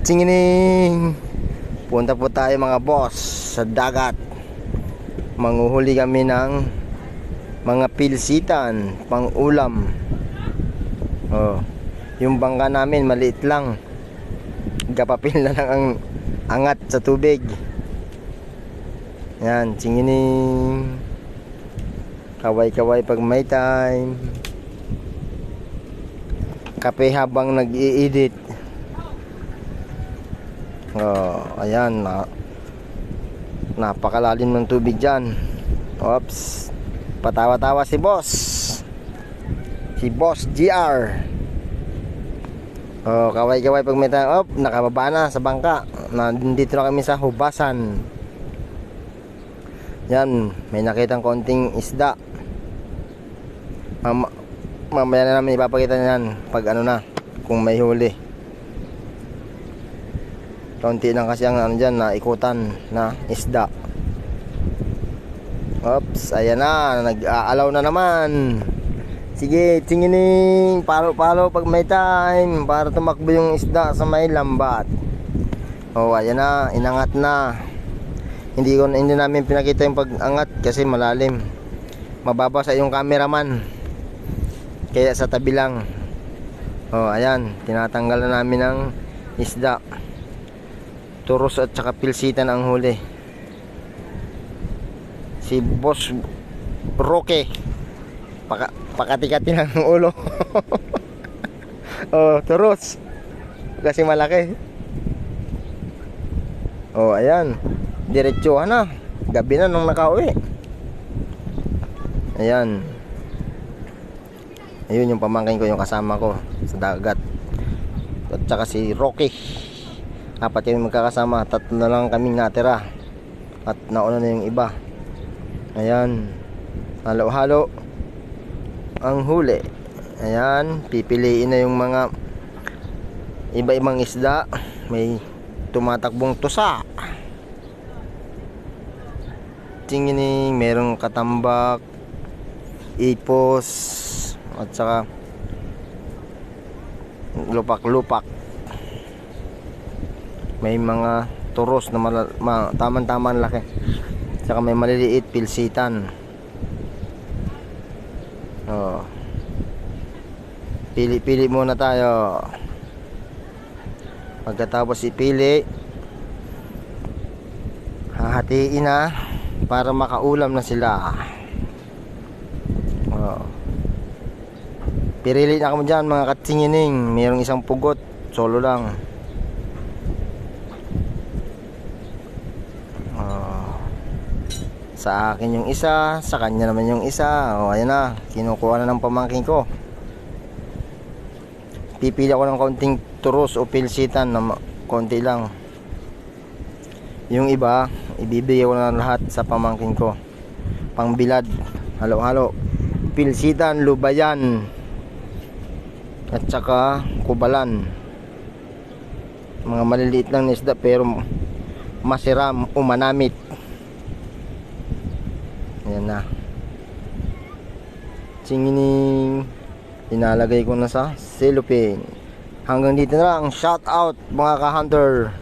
Katsingining! Punta po tayo mga boss sa dagat. Manguhuli kami ng mga pilsitan pang ulam. Yung bangka namin maliit lang. Gapapil na lang ang angat sa tubig. Yan, tsingining. Kaway-kaway pag may time. Kape habang nag-i-edit. Ayan, napakalalim ng tubig dyan. Oops, patawa-tawa si boss GR. Kaway-kaway pag may time. Nakababa na sa bangka. Nandito na kami sa hubasan. Yan, may nakitang konting isda. Mamaya na namin ipapakita niyan pag ano na, kung may huli. Kaunti lang kasi ang ano dyan, na ikutan na isda. Oops, ayan na, nag-aalaw na naman. Sige, tingining, palo-palo pag may time, para tumakbo yung isda sa may lambat. Ayan na, inangat na. Hindi namin pinakita yung pag-angat kasi malalim. Mababa sa yung cameraman. Kaya sa tabi lang. Ayan, tinatanggal na namin ng isda. Turos at saka pilsitan ang huli. Si Boss Roque pakati-kati ng ulo. Turos kasi malaki. Ayan, diretsuhan na. Gabi na nung nakauwi. Ayan. Ayun yung pamangkin ko, yung kasama ko sa dagat. At saka si Rocky. Apat yung magkakasama. 3 na lang kaming natira. At nauna na yung iba. Ayan, halo-halo ang huli. Ayan, pipiliin na yung mga iba-ibang isda. May tumatakbong tusa. Tingining, merong katambak, ipos, at saka lupak-lupak. May mga turos na taman-taman laki. Saka may maliliit pilsitan. Pili-pili muna tayo. Pagkatapos ipili, hahatiin na para makaulam na sila. Pirili na kami dyan mga katsingining. Mayroong isang pugot, solo lang. Sa akin yung isa, sa kanya naman yung isa. Ayan na, kinukuha na ng pamangkin ko. Pipili ako ng konting turos o pilsitan na konti lang. Yung iba, ibibigay ko na lahat sa pamangkin ko. Pangbilad, halo-halo. Pilsitan, lubayan, at saka kubalan. Mga maliliit lang na isda pero masiram o manamit. Ayan na. Tingining. Inalagay ko na sa cellophane. Hanggang dito na lang. Shout out mga ka-hunter.